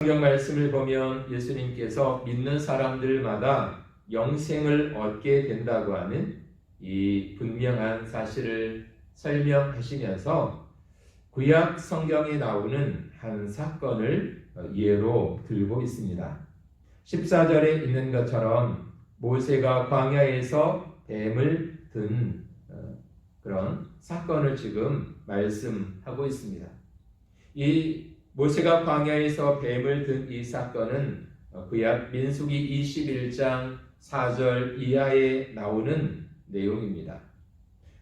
성경 말씀을 보면 예수님께서 믿는 사람들마다 영생을 얻게 된다고 하는 이 분명한 사실을 설명하시면서 구약 성경에 나오는 한 사건을 예로 들고 있습니다. 14절에 있는 것처럼 모세가 광야에서 뱀을 든 그런 사건을 지금 말씀하고 있습니다. 이 모세가 광야에서 뱀을 든 이 사건은 구약 민수기 21장 4절 이하에 나오는 내용입니다.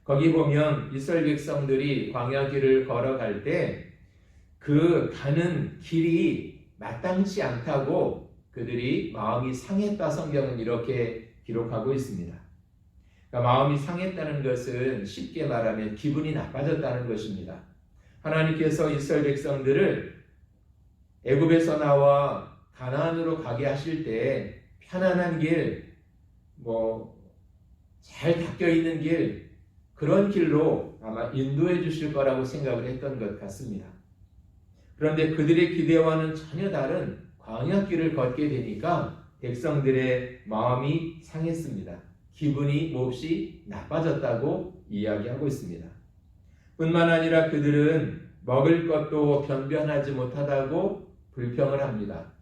거기 보면 이스라엘 백성들이 광야 길을 걸어갈 때 그 가는 길이 마땅치 않다고 그들이 마음이 상했다, 성경은 이렇게 기록하고 있습니다. 그러니까 마음이 상했다는 것은 쉽게 말하면 기분이 나빠졌다는 것입니다. 하나님께서 이스라엘 백성들을 애굽에서 나와 가나안으로 가게 하실 때 편안한 길, 잘 닦여 있는 길, 그런 길로 아마 인도해 주실 거라고 생각을 했던 것 같습니다. 그런데 그들의 기대와는 전혀 다른 광야길을 걷게 되니까 백성들의 마음이 상했습니다. 기분이 몹시 나빠졌다고 이야기하고 있습니다. 뿐만 아니라 그들은 먹을 것도 변변하지 못하다고 불평을 합니다.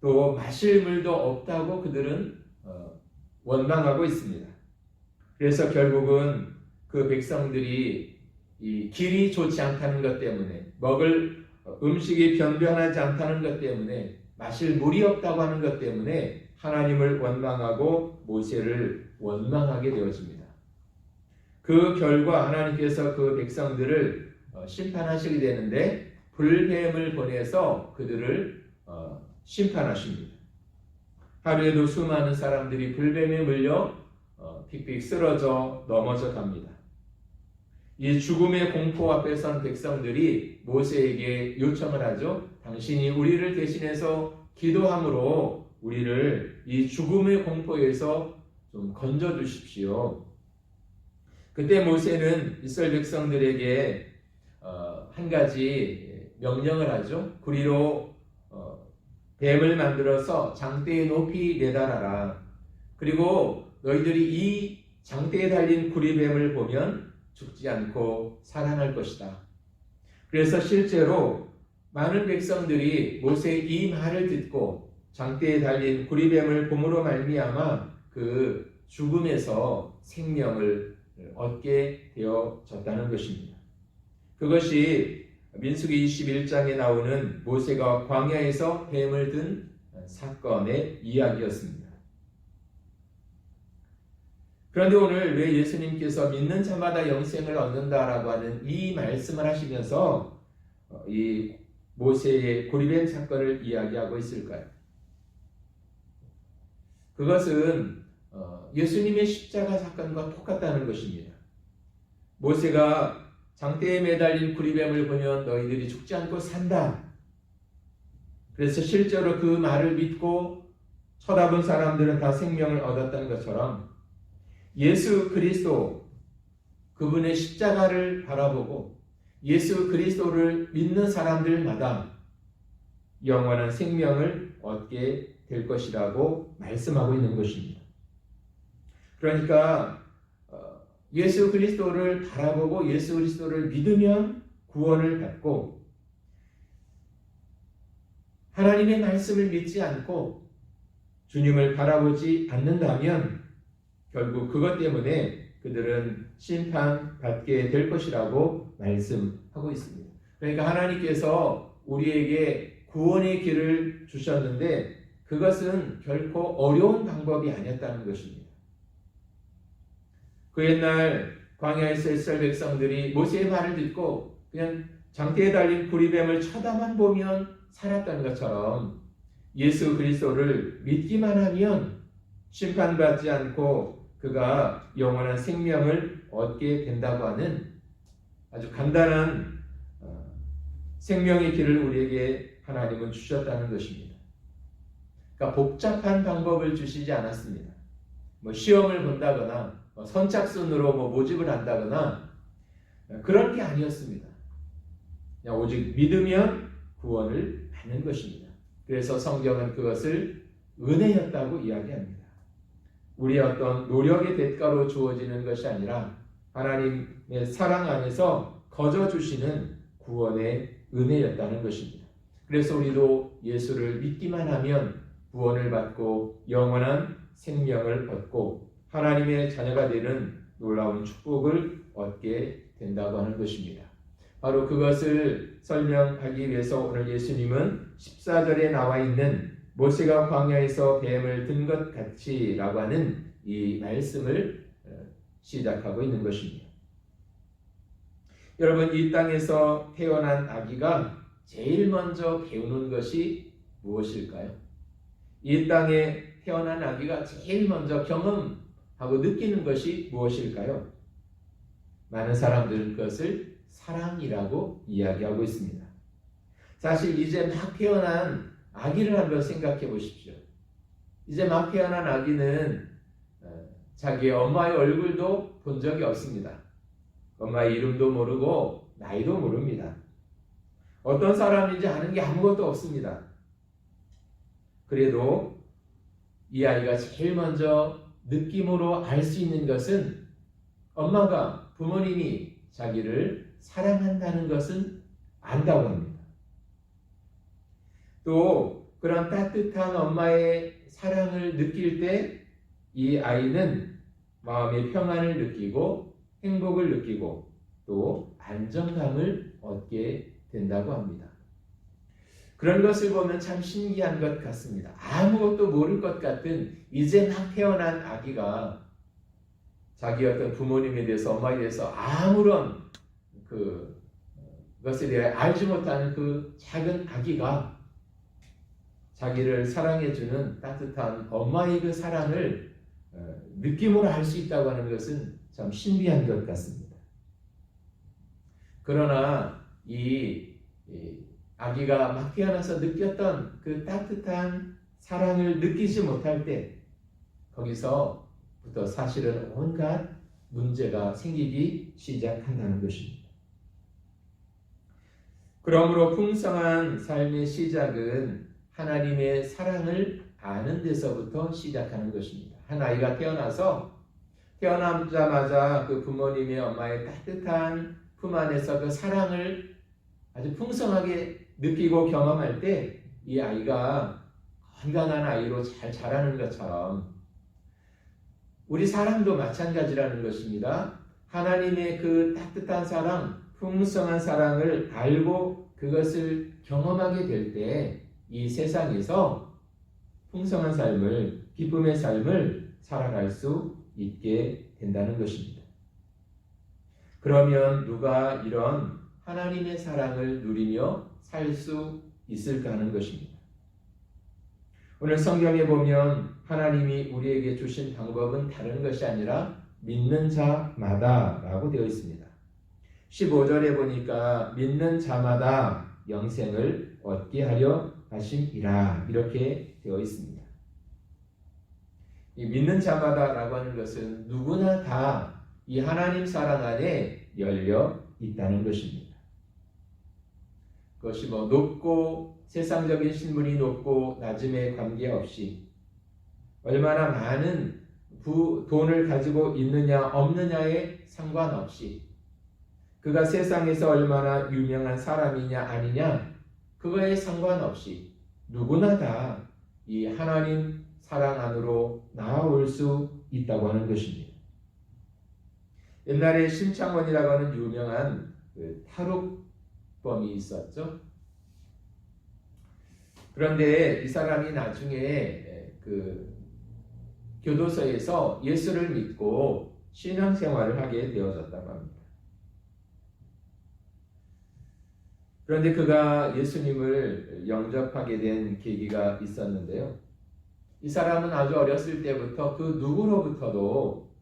또 마실 물도 없다고 그들은 원망하고 있습니다. 그래서 결국은 그 백성들이 이 길이 좋지 않다는 것 때문에, 먹을 음식이 변변하지 않다는 것 때문에, 마실 물이 없다고 하는 것 때문에 하나님을 원망하고 모세를 원망하게 되어집니다. 그 결과 하나님께서 그 백성들을 심판하시게 되는데 불뱀을 보내서 그들을 심판하십니다. 하루에도 수많은 사람들이 불뱀에 물려 픽픽 쓰러져 넘어져 갑니다. 이 죽음의 공포 앞에 선 백성들이 모세에게 요청을 하죠. 당신이 우리를 대신해서 기도함으로 우리를 이 죽음의 공포에서 좀 건져 주십시오. 그때 모세는 이스라엘 백성들에게 한 가지 명령을 하죠. 구리로 뱀을 만들어서 장대에 높이 내달아라. 그리고 너희들이 이 장대에 달린 구리뱀을 보면 죽지 않고 살아날 것이다. 그래서 실제로 많은 백성들이 모세의 이 말을 듣고 장대에 달린 구리뱀을 봄으로 말미암아 그 죽음에서 생명을 얻게 되어졌다는 것입니다. 그것이 민수기 21장에 나오는 모세가 광야에서 뱀을 든 사건의 이야기였습니다. 그런데 오늘 왜 예수님께서 믿는 자마다 영생을 얻는다라고 하는 이 말씀을 하시면서 이 모세의 구리뱀 사건을 이야기하고 있을까요? 그것은 예수님의 십자가 사건과 똑같다는 것입니다. 모세가 장대에 매달린 구리뱀을 보면 너희들이 죽지 않고 산다. 그래서 실제로 그 말을 믿고 쳐다본 사람들은 다 생명을 얻었다는 것처럼 예수 그리스도, 그분의 십자가를 바라보고 예수 그리스도를 믿는 사람들마다 영원한 생명을 얻게 될 것이라고 말씀하고 있는 것입니다. 그러니까 예수 그리스도를 바라보고 예수 그리스도를 믿으면 구원을 받고, 하나님의 말씀을 믿지 않고 주님을 바라보지 않는다면 결국 그것 때문에 그들은 심판받게 될 것이라고 말씀하고 있습니다. 그러니까 하나님께서 우리에게 구원의 길을 주셨는데 그것은 결코 어려운 방법이 아니었다는 것입니다. 그 옛날 광야에서 이스라엘 백성들이 모세의 말을 듣고 그냥 장대에 달린 구리뱀을 쳐다만 보면 살았다는 것처럼 예수 그리스도를 믿기만 하면 심판받지 않고 그가 영원한 생명을 얻게 된다고 하는 아주 간단한 생명의 길을 우리에게 하나님은 주셨다는 것입니다. 그러니까 복잡한 방법을 주시지 않았습니다. 시험을 본다거나 선착순으로 모집을 한다거나 그런 게 아니었습니다. 그냥 오직 믿으면 구원을 않는 것입니다. 그래서 성경은 그것을 은혜였다고 이야기합니다. 우리의 어떤 노력의 대가로 주어지는 것이 아니라 하나님의 사랑 안에서 거저 주시는 구원의 은혜였다는 것입니다. 그래서 우리도 예수를 믿기만 하면 구원을 받고 영원한 생명을 얻고 하나님의 자녀가 되는 놀라운 축복을 얻게 된다고 하는 것입니다. 바로 그것을 설명하기 위해서 오늘 예수님은 14절에 나와 있는 모세가 광야에서 뱀을 든 것 같이 라고 하는 이 말씀을 시작하고 있는 것입니다. 여러분, 이 땅에서 태어난 아기가 제일 먼저 배우는 것이 무엇일까요? 이 땅에 태어난 아기가 제일 먼저 경험하고 느끼는 것이 무엇일까요? 많은 사람들은 그것을 사랑이라고 이야기하고 있습니다. 사실 이제 막 태어난 아기를 한번 생각해 보십시오. 이제 막 태어난 아기는 자기의 엄마의 얼굴도 본 적이 없습니다. 엄마의 이름도 모르고 나이도 모릅니다. 어떤 사람인지 아는 게 아무것도 없습니다. 그래도 이 아이가 제일 먼저 느낌으로 알 수 있는 것은 엄마가, 부모님이 자기를 사랑한다는 것은 안다고 합니다. 또 그런 따뜻한 엄마의 사랑을 느낄 때 이 아이는 마음의 평안을 느끼고 행복을 느끼고 또 안정감을 얻게 된다고 합니다. 그런 것을 보면 참 신기한 것 같습니다. 아무것도 모를 것 같은 이제 막 태어난 아기가 자기 어떤 부모님에 대해서, 엄마에 대해서 아무런 그것에 대해 알지 못하는 그 작은 아기가 자기를 사랑해주는 따뜻한 엄마의 그 사랑을 느낌으로 알 수 있다고 하는 것은 참 신비한 것 같습니다. 그러나 이 아기가 막 태어나서 느꼈던 그 따뜻한 사랑을 느끼지 못할 때 거기서부터 사실은 온갖 문제가 생기기 시작한다는 것입니다. 그러므로 풍성한 삶의 시작은 하나님의 사랑을 아는 데서부터 시작하는 것입니다. 한 아이가 태어나자마자 그 부모님의 엄마의 따뜻한 품 안에서 그 사랑을 아주 풍성하게 느끼고 경험할 때 이 아이가 건강한 아이로 잘 자라는 것처럼 우리 사람도 마찬가지라는 것입니다. 하나님의 그 따뜻한 사랑, 풍성한 사랑을 알고 그것을 경험하게 될 때 이 세상에서 풍성한 삶을, 기쁨의 삶을 살아갈 수 있게 된다는 것입니다. 그러면 누가 이런 하나님의 사랑을 누리며 살 수 있을까 하는 것입니다. 오늘 성경에 보면 하나님이 우리에게 주신 방법은 다른 것이 아니라 믿는 자마다 라고 되어 있습니다. 15절에 보니까 믿는 자마다 영생을 얻게 하려 하심이라 이렇게 되어 있습니다. 이 믿는 자마다 라고 하는 것은 누구나 다 이 하나님 사랑 안에 열려 있다는 것입니다. 그것이 높고 세상적인 신분이 높고 낮음에 관계없이 얼마나 많은 돈을 가지고 있느냐 없느냐에 상관없이 그가 세상에서 얼마나 유명한 사람이냐 아니냐 그거에 상관없이 누구나 다 이 하나님 사랑 안으로 나아올 수 있다고 하는 것입니다. 옛날에 심창원이라고 하는 유명한 탈옥범이 있었죠. 그런데 이 사람이 나중에 교도소에서 예수를 믿고 신앙생활을 하게 되어졌다고 합니다. 그런데 그가 예수님을 영접하게 된 계기가 있었는데요. 이 사람은 아주 어렸을 때부터 그 누구로부터도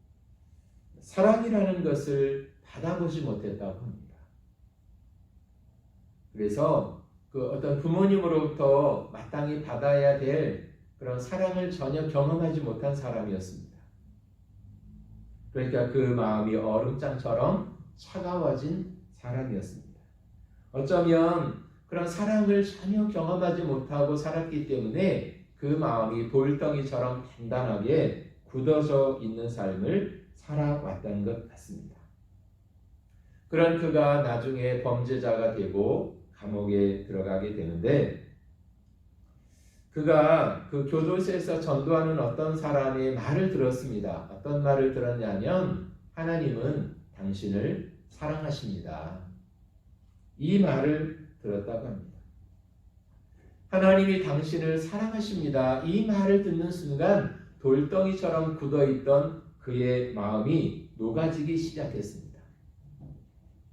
사랑이라는 것을 받아보지 못했다고 합니다. 그래서 그 어떤 부모님으로부터 마땅히 받아야 될 그런 사랑을 전혀 경험하지 못한 사람이었습니다. 그러니까 그 마음이 얼음장처럼 차가워진 사람이었습니다. 어쩌면 그런 사랑을 전혀 경험하지 못하고 살았기 때문에 그 마음이 돌덩이처럼 단단하게 굳어져 있는 삶을 살아왔다는 것 같습니다. 그런 그가 나중에 범죄자가 되고 감옥에 들어가게 되는데, 그가 그 교도소에서 전도하는 어떤 사람의 말을 들었습니다. 어떤 말을 들었냐면, 하나님은 당신을 사랑하십니다. 이 말을 들었다고 합니다. 하나님이 당신을 사랑하십니다. 이 말을 듣는 순간 돌덩이처럼 굳어있던 그의 마음이 녹아지기 시작했습니다.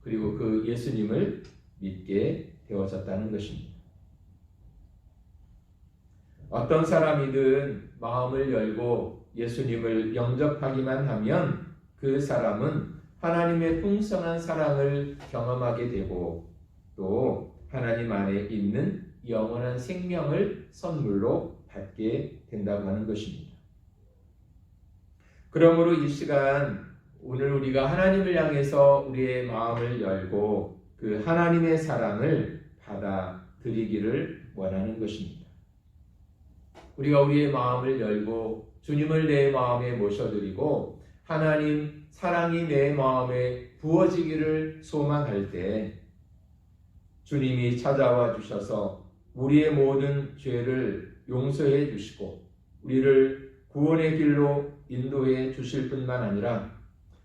그리고 그 예수님을 믿게 되어졌다는 것입니다. 어떤 사람이든 마음을 열고 예수님을 영접하기만 하면 그 사람은 하나님의 풍성한 사랑을 경험하게 되고 또 하나님 안에 있는 영원한 생명을 선물로 받게 된다고 하는 것입니다. 그러므로 이 시간 오늘 우리가 하나님을 향해서 우리의 마음을 열고 그 하나님의 사랑을 받아들이기를 원하는 것입니다. 우리가 우리의 마음을 열고 주님을 내 마음에 모셔드리고 하나님 사랑이 내 마음에 부어지기를 소망할 때 주님이 찾아와 주셔서 우리의 모든 죄를 용서해 주시고 우리를 구원의 길로 인도해 주실 뿐만 아니라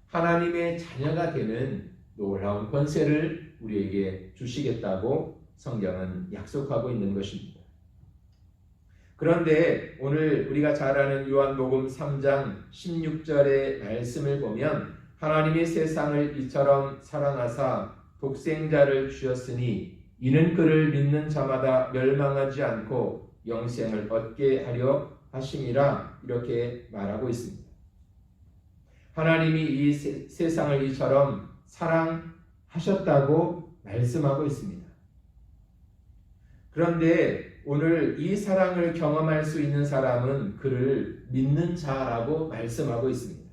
하나님의 자녀가 되는 놀라운 권세를 우리에게 주시겠다고 성경은 약속하고 있는 것입니다. 그런데 오늘 우리가 잘 아는 요한복음 3장 16절의 말씀을 보면 하나님이 세상을 이처럼 사랑하사 독생자를 주셨으니 이는 그를 믿는 자마다 멸망하지 않고 영생을 얻게 하려 하심이라 이렇게 말하고 있습니다. 하나님이 이 세상을 이처럼 사랑하셨다고 말씀하고 있습니다. 그런데 오늘 이 사랑을 경험할 수 있는 사람은 그를 믿는 자라고 말씀하고 있습니다.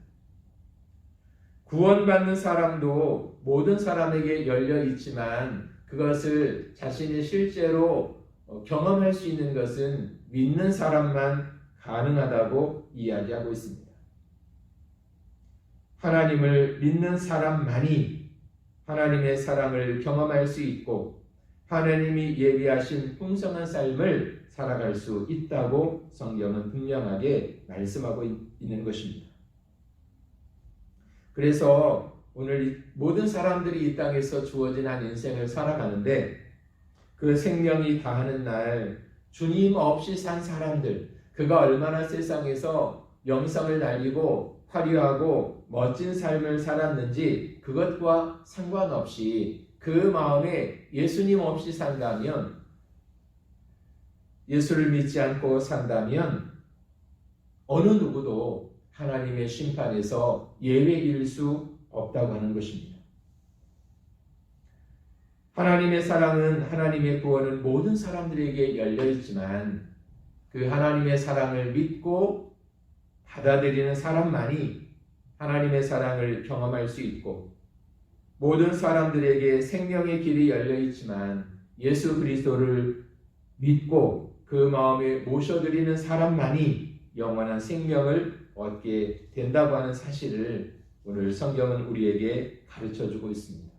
구원받는 사람도 모든 사람에게 열려 있지만 그것을 자신이 실제로 경험할 수 있는 것은 믿는 사람만 가능하다고 이야기하고 있습니다. 하나님을 믿는 사람만이 하나님의 사랑을 경험할 수 있고 하나님이 예비하신 풍성한 삶을 살아갈 수 있다고 성경은 분명하게 말씀하고 있는 것입니다. 그래서 오늘 모든 사람들이 이 땅에서 주어진 한 인생을 살아가는데 그 생명이 다하는 날 주님 없이 산 사람들, 그가 얼마나 세상에서 명성을 날리고 화려하고 멋진 삶을 살았는지 그것과 상관없이 그 마음에 예수님 없이 산다면, 예수를 믿지 않고 산다면 어느 누구도 하나님의 심판에서 예외일 수 없다고 하는 것입니다. 하나님의 사랑은, 하나님의 구원은 모든 사람들에게 열려 있지만 그 하나님의 사랑을 믿고 받아들이는 사람만이 하나님의 사랑을 경험할 수 있고, 모든 사람들에게 생명의 길이 열려 있지만 예수 그리스도를 믿고 그 마음에 모셔드리는 사람만이 영원한 생명을 얻게 된다고 하는 사실을 오늘 성경은 우리에게 가르쳐주고 있습니다.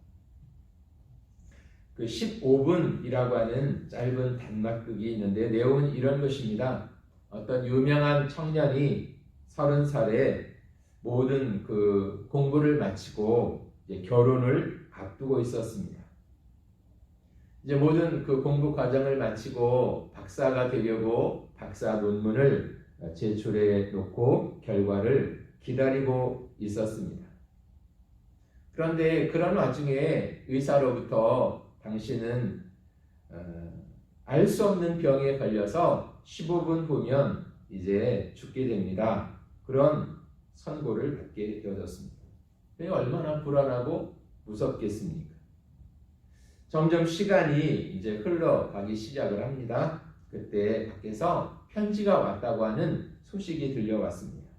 그 15분이라고 하는 짧은 단막극이 있는데 내용은 이런 것입니다. 어떤 유명한 청년이 30살에 모든 그 공부를 마치고 이제 결혼을 앞두고 있었습니다. 이제 모든 그 공부 과정을 마치고 박사가 되려고 박사 논문을 제출해 놓고 결과를 기다리고 있었습니다. 그런데 그런 와중에 의사로부터 당신은 알 수 없는 병에 걸려서 15분 후면 이제 죽게 됩니다. 그런 선고를 받게 되어졌습니다. 얼마나 불안하고 무섭겠습니까? 점점 시간이 이제 흘러가기 시작을 합니다. 그때 밖에서 편지가 왔다고 하는 소식이 들려왔습니다.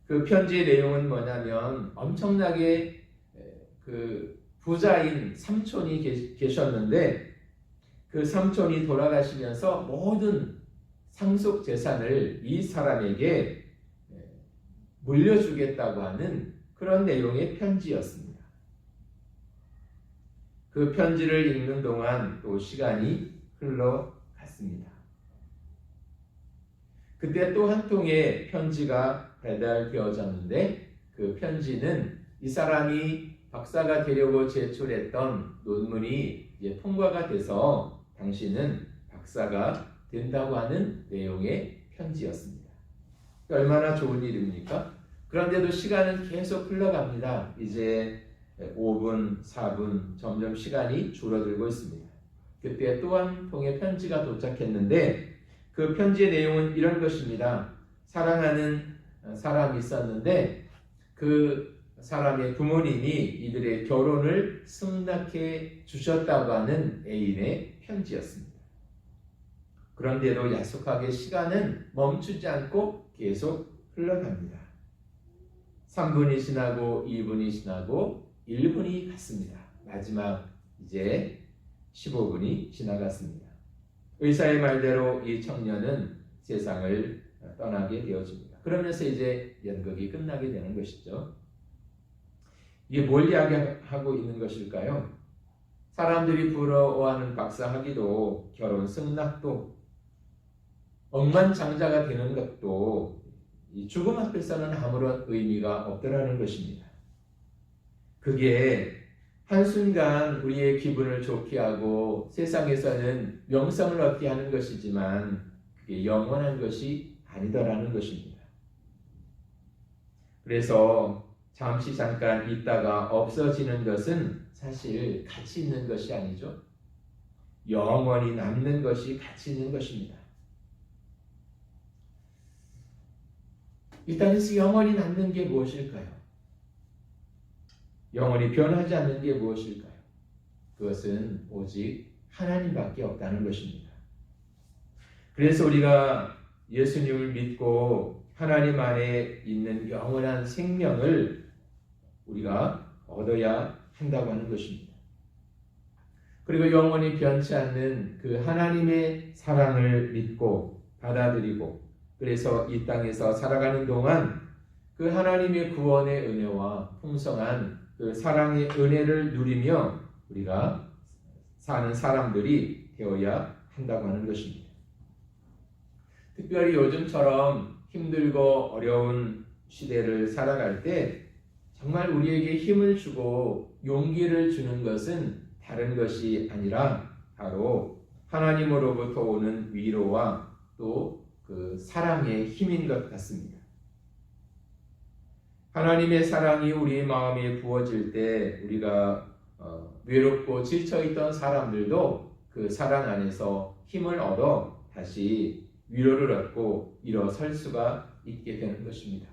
그 편지의 내용은 뭐냐면 엄청나게 그 부자인 삼촌이 계셨는데 그 삼촌이 돌아가시면서 모든 상속 재산을 이 사람에게 물려주겠다고 하는 그런 내용의 편지였습니다. 그 편지를 읽는 동안 또 시간이 흘러갔습니다. 그때 또 한 통의 편지가 배달되어졌는데 그 편지는 이 사람이 박사가 되려고 제출했던 논문이 이제 통과가 돼서 당신은 박사가 된다고 하는 내용의 편지였습니다. 얼마나 좋은 일입니까? 그런데도 시간은 계속 흘러갑니다. 이제 5분, 4분 점점 시간이 줄어들고 있습니다. 그때 또 한 통의 편지가 도착했는데 그 편지의 내용은 이런 것입니다. 사랑하는 사람이 있었는데 그 사람의 부모님이 이들의 결혼을 승낙해 주셨다고 하는 애인의 편지였습니다. 그런데도 야속하게 시간은 멈추지 않고 계속 흘러갑니다. 3분이 지나고 2분이 지나고 1분이 갔습니다. 마지막 이제 15분이 지나갔습니다. 의사의 말대로 이 청년은 세상을 떠나게 되어집니다. 그러면서 이제 연극이 끝나게 되는 것이죠. 이게 뭘 이야기하고 있는 것일까요? 사람들이 부러워하는 박사 학위도 결혼 승낙도 억만장자가 되는 것도 이 죽음 앞에서는 아무런 의미가 없더라는 것입니다. 그게 한순간 우리의 기분을 좋게 하고 세상에서는 명성을 얻게 하는 것이지만 그게 영원한 것이 아니더라는 것입니다. 그래서 잠시 잠깐 있다가 없어지는 것은 사실 가치 있는 것이 아니죠. 영원히 남는 것이 가치 있는 것입니다. 일단 영원히 남는 게 무엇일까요? 영원히 변하지 않는 게 무엇일까요? 그것은 오직 하나님밖에 없다는 것입니다. 그래서 우리가 예수님을 믿고 하나님 안에 있는 영원한 생명을 우리가 얻어야 한다고 하는 것입니다. 그리고 영원히 변치 않는 그 하나님의 사랑을 믿고 받아들이고 그래서 이 땅에서 살아가는 동안 그 하나님의 구원의 은혜와 풍성한 그 사랑의 은혜를 누리며 우리가 사는 사람들이 되어야 한다고 하는 것입니다. 특별히 요즘처럼 힘들고 어려운 시대를 살아갈 때 정말 우리에게 힘을 주고 용기를 주는 것은 다른 것이 아니라 바로 하나님으로부터 오는 위로와 또 그 사랑의 힘인 것 같습니다. 하나님의 사랑이 우리 마음에 부어질 때 우리가 외롭고 지쳐있던 사람들도 그 사랑 안에서 힘을 얻어 다시 위로를 얻고 일어설 수가 있게 되는 것입니다.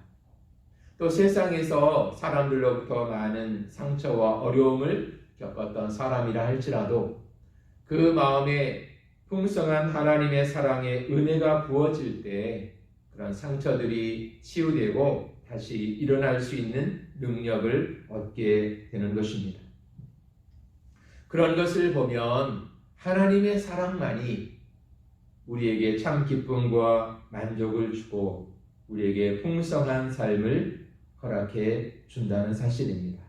또 세상에서 사람들로부터 많은 상처와 어려움을 겪었던 사람이라 할지라도 그 마음에 풍성한 하나님의 사랑의 은혜가 부어질 때 그런 상처들이 치유되고 다시 일어날 수 있는 능력을 얻게 되는 것입니다. 그런 것을 보면 하나님의 사랑만이 우리에게 참 기쁨과 만족을 주고 우리에게 풍성한 삶을 허락해 준다는 사실입니다.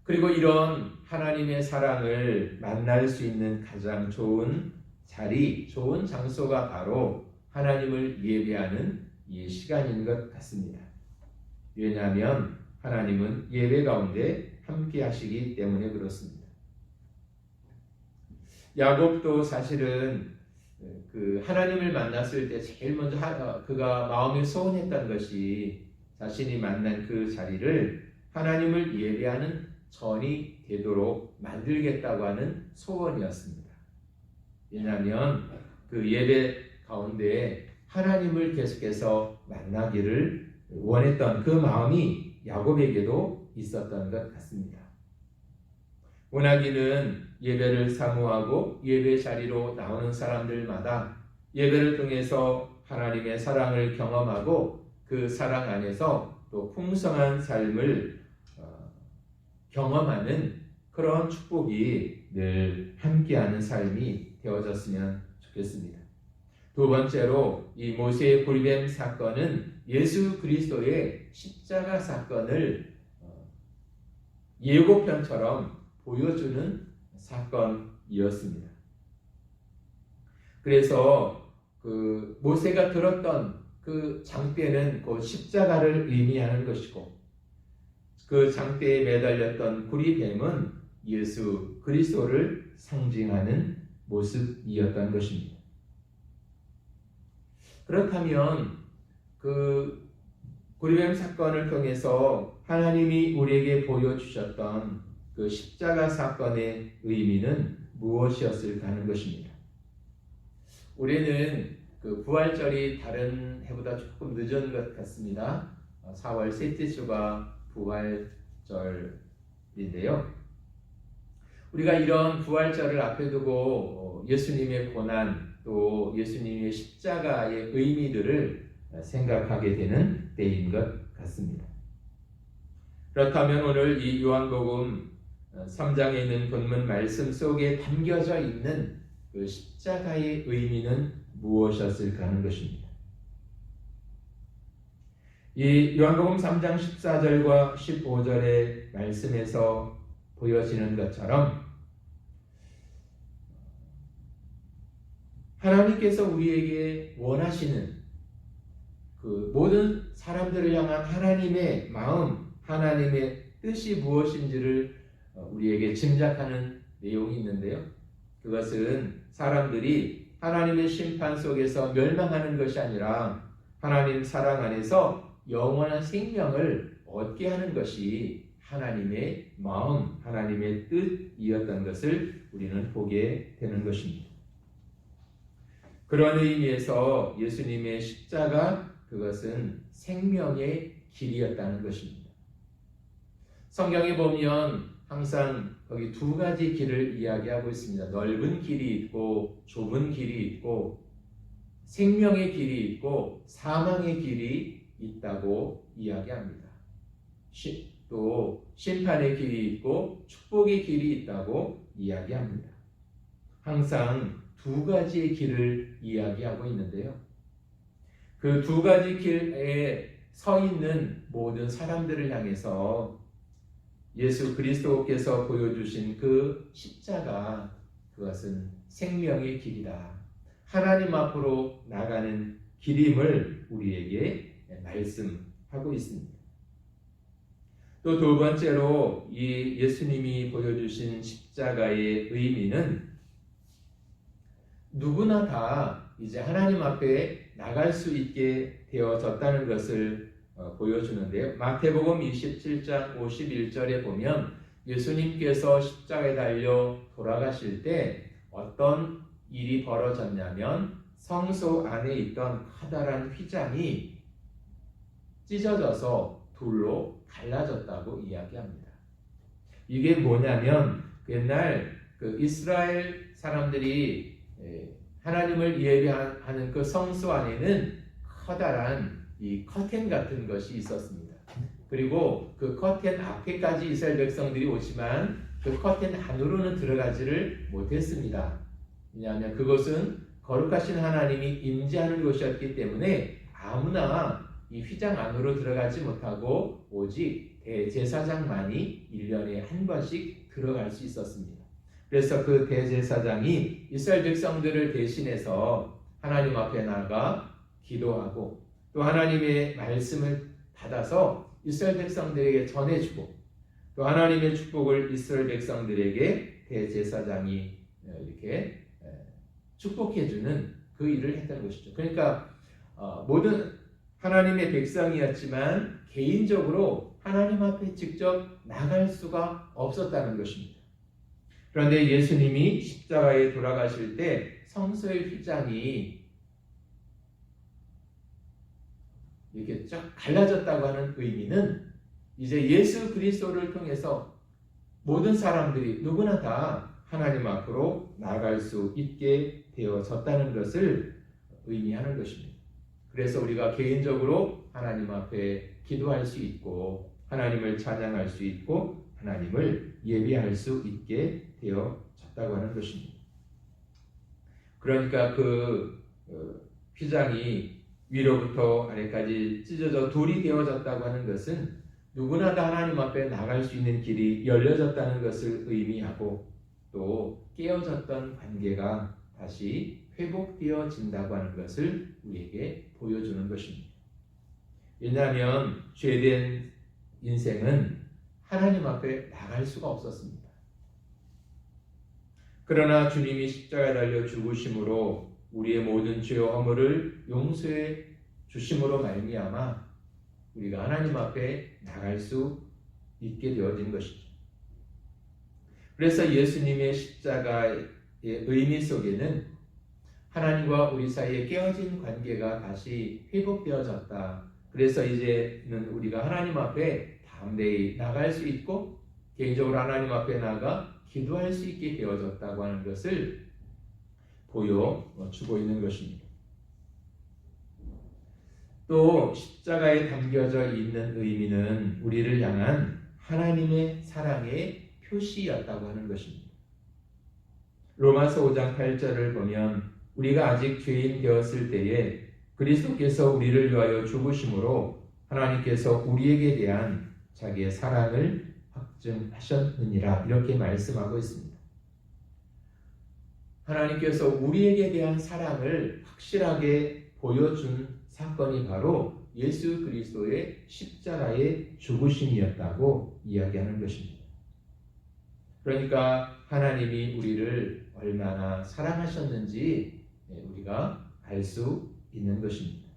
그리고 이런 하나님의 사랑을 만날 수 있는 가장 좋은 자리, 좋은 장소가 바로 하나님을 예배하는 이 시간인 것 같습니다. 왜냐하면 하나님은 예배 가운데 함께 하시기 때문에 그렇습니다. 야곱도 사실은 그 하나님을 만났을 때 제일 먼저 그가 마음에 소원했던 것이 자신이 만난 그 자리를 하나님을 예배하는 전이 되도록 만들겠다고 하는 소원이었습니다. 왜냐하면 그 예배 가운데 하나님을 계속해서 만나기를 원했던 그 마음이 야곱에게도 있었던 것 같습니다. 원하기는 예배를 사모하고 예배 자리로 나오는 사람들마다 예배를 통해서 하나님의 사랑을 경험하고 그 사랑 안에서 또 풍성한 삶을 경험하는 그런 축복이 늘 함께하는 삶이 되어졌으면 좋겠습니다. 두 번째로 이 모세의 불뱀 사건은 예수 그리스도의 십자가 사건을 예고편처럼 보여주는 사건이었습니다. 그래서 그 모세가 들었던 그 장대는 그 십자가를 의미하는 것이고, 그 장대에 매달렸던 구리뱀은 예수 그리스도를 상징하는 모습이었던 것입니다. 그렇다면 그 구리뱀 사건을 통해서 하나님이 우리에게 보여주셨던 그 십자가 사건의 의미는 무엇이었을까 하는 것입니다. 우리는 그 부활절이 다른 해보다 조금 늦은 것 같습니다. 4월 셋째 주가 부활절인데요. 우리가 이런 부활절을 앞에 두고 예수님의 고난, 또 예수님의 십자가의 의미들을 생각하게 되는 때인 것 같습니다. 그렇다면 오늘 이 요한복음 3장에 있는 본문 말씀 속에 담겨져 있는 그 십자가의 의미는 무엇이었을까 하는 것입니다. 이 요한복음 3장 14절과 15절의 말씀에서 보여지는 것처럼 하나님께서 우리에게 원하시는 그 모든 사람들을 향한 하나님의 마음, 하나님의 뜻이 무엇인지를 우리에게 짐작하는 내용이 있는데요. 그것은 사람들이 하나님의 심판 속에서 멸망하는 것이 아니라 하나님 사랑 안에서 영원한 생명을 얻게 하는 것이 하나님의 마음, 하나님의 뜻이었던 것을 우리는 보게 되는 것입니다. 그런 의미에서 예수님의 십자가, 그것은 생명의 길이었다는 것입니다. 성경에 보면 항상 거기 두 가지 길을 이야기하고 있습니다. 넓은 길이 있고 좁은 길이 있고 생명의 길이 있고 사망의 길이 있다고 이야기합니다. 또 심판의 길이 있고 축복의 길이 있다고 이야기합니다. 항상 두 가지의 길을 이야기하고 있는데요. 그 두 가지 길에 서 있는 모든 사람들을 향해서 예수 그리스도께서 보여주신 그 십자가, 그것은 생명의 길이다, 하나님 앞으로 나가는 길임을 우리에게 말씀하고 있습니다. 또 두 번째로 이 예수님이 보여주신 십자가의 의미는 누구나 다 이제 하나님 앞에 나갈 수 있게 되어졌다는 것을 보여주는데요. 마태복음 27장 51절에 보면 예수님께서 십자가에 달려 돌아가실 때 어떤 일이 벌어졌냐면 성소 안에 있던 커다란 휘장이 찢어져서 둘로 갈라졌다고 이야기합니다. 이게 뭐냐면 옛날 그 이스라엘 사람들이 하나님을 예배하는 그 성소 안에는 커다란 이 커튼 같은 것이 있었습니다. 그리고 그 커튼 앞에까지 이스라엘 백성들이 오지만 그 커튼 안으로는 들어가지를 못했습니다. 왜냐하면 그것은 거룩하신 하나님이 임재하는 곳이었기 때문에 아무나 이 휘장 안으로 들어가지 못하고 오직 대제사장만이 1년에 한 번씩 들어갈 수 있었습니다. 그래서 그 대제사장이 이스라엘 백성들을 대신해서 하나님 앞에 나가 기도하고 또 하나님의 말씀을 받아서 이스라엘 백성들에게 전해주고 또 하나님의 축복을 이스라엘 백성들에게 대제사장이 이렇게 축복해주는 그 일을 했다는 것이죠. 그러니까 모든 하나님의 백성이었지만 개인적으로 하나님 앞에 직접 나갈 수가 없었다는 것입니다. 그런데 예수님이 십자가에 돌아가실 때 성소의 휘장이 이렇게 쫙 갈라졌다고 하는 의미는 이제 예수 그리스도를 통해서 모든 사람들이 누구나 다 하나님 앞으로 나갈 수 있게 되어졌다는 것을 의미하는 것입니다. 그래서 우리가 개인적으로 하나님 앞에 기도할 수 있고 하나님을 찬양할 수 있고 하나님을 예배할 수 있게 되어졌다고 하는 것입니다. 그러니까 그 휘장이 위로부터 아래까지 찢어져 돌이 되어졌다고 하는 것은 누구나 다 하나님 앞에 나갈 수 있는 길이 열려졌다는 것을 의미하고, 또 깨어졌던 관계가 다시 회복되어진다고 하는 것을 우리에게 보여주는 것입니다. 왜냐하면 죄된 인생은 하나님 앞에 나갈 수가 없었습니다. 그러나 주님이 십자가에 달려 죽으심으로 우리의 모든 죄와 허물을 용서해 주심으로 말미암아 우리가 하나님 앞에 나갈 수 있게 되어진 것이죠. 그래서 예수님의 십자가의 의미 속에는 하나님과 우리 사이에 깨어진 관계가 다시 회복되어졌다. 그래서 이제는 우리가 하나님 앞에 담대히 나갈 수 있고 개인적으로 하나님 앞에 나가 기도할 수 있게 되어졌다고 하는 것을 보여주고 있는 것입니다. 또 십자가에 담겨져 있는 의미는 우리를 향한 하나님의 사랑의 표시였다고 하는 것입니다. 로마서 5장 8절을 보면 우리가 아직 죄인 되었을 때에 그리스도께서 우리를 위하여 죽으심으로 하나님께서 우리에게 대한 자기의 사랑을 확증하셨느니라, 이렇게 말씀하고 있습니다. 하나님께서 우리에게 대한 사랑을 확실하게 보여준 사건이 바로 예수 그리스도의 십자가의 죽으심이었다고 이야기하는 것입니다. 그러니까 하나님이 우리를 얼마나 사랑하셨는지 우리가 알 수 있는 것입니다.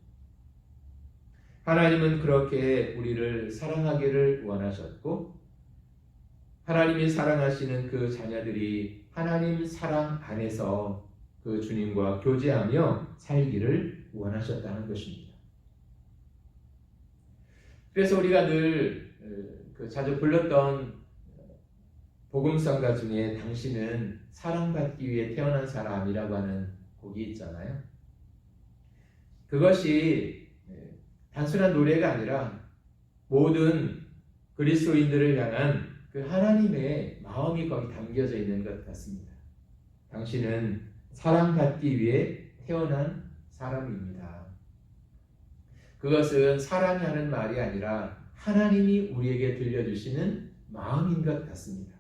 하나님은 그렇게 우리를 사랑하기를 원하셨고, 하나님이 사랑하시는 그 자녀들이 하나님 사랑 안에서 그 주님과 교제하며 살기를 원하셨다는 것입니다. 그래서 우리가 늘 자주 불렀던 복음성가 중에 당신은 사랑받기 위해 태어난 사람이라고 하는 곡이 있잖아요. 그것이 단순한 노래가 아니라 모든 그리스도인들을 향한 그 하나님의 마음이 거기 담겨져 있는 것 같습니다. 당신은 사랑받기 위해 태어난 사람입니다. 그것은 사랑이 하는 말이 아니라 하나님이 우리에게 들려주시는 마음인 것 같습니다.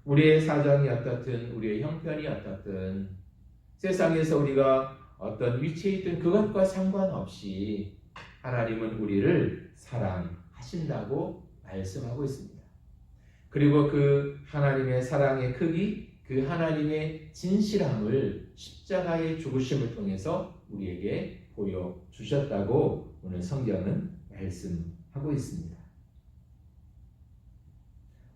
우리의 사정이 어떻든 우리의 형편이 어떻든 세상에서 우리가 어떤 위치에 있든 그것과 상관없이 하나님은 우리를 사랑하신다고 말씀하고 있습니다. 그리고 그 하나님의 사랑의 크기, 그 하나님의 진실함을 십자가의 죽으심을 통해서 우리에게 보여주셨다고 오늘 성경은 말씀하고 있습니다.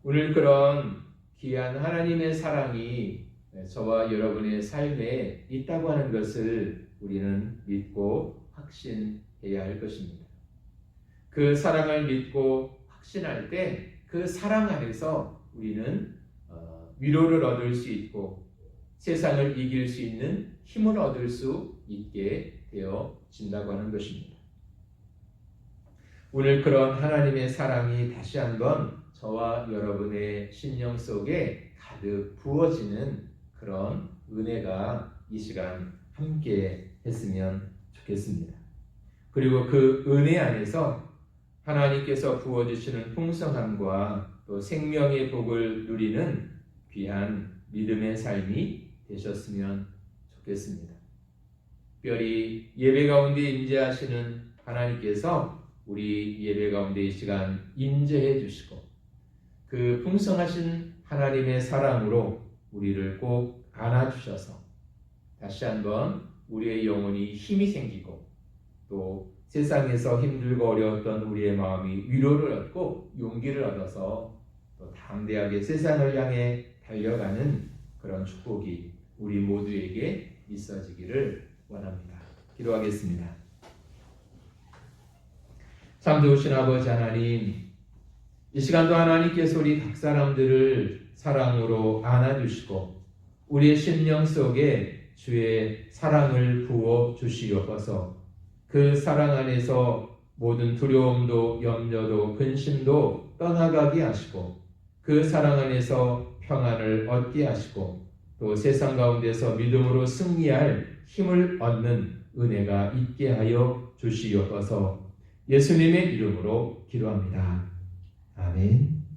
오늘 그런 귀한 하나님의 사랑이 저와 여러분의 삶에 있다고 하는 것을 우리는 믿고 확신해야 할 것입니다. 그 사랑을 믿고 확신할 때 그 사랑 안에서 우리는 위로를 얻을 수 있고 세상을 이길 수 있는 힘을 얻을 수 있게 되어진다고 하는 것입니다. 오늘 그런 하나님의 사랑이 다시 한번 저와 여러분의 심령 속에 가득 부어지는 그런 은혜가 이 시간 함께 했으면 좋겠습니다. 그리고 그 은혜 안에서 하나님께서 부어주시는 풍성함과 또 생명의 복을 누리는 귀한 믿음의 삶이 되셨으면 좋겠습니다. 특별히 예배 가운데 임재하시는 하나님께서 우리 예배 가운데 이 시간 임재해 주시고 그 풍성하신 하나님의 사랑으로 우리를 꼭 안아주셔서 다시 한번 우리의 영혼이 힘이 생기고 또 세상에서 힘들고 어려웠던 우리의 마음이 위로를 얻고 용기를 얻어서 또 담대하게 세상을 향해 달려가는 그런 축복이 우리 모두에게 있어지기를 원합니다. 기도하겠습니다. 참 좋으신 아버지 하나님, 이 시간도 하나님께서 우리 각 사람들을 사랑으로 안아주시고 우리의 심령 속에 주의 사랑을 부어 주시옵소서. 그 사랑 안에서 모든 두려움도 염려도 근심도 떠나가게 하시고 그 사랑 안에서 평안을 얻게 하시고 또 세상 가운데서 믿음으로 승리할 힘을 얻는 은혜가 있게 하여 주시옵소서. 예수님의 이름으로 기도합니다. 아멘.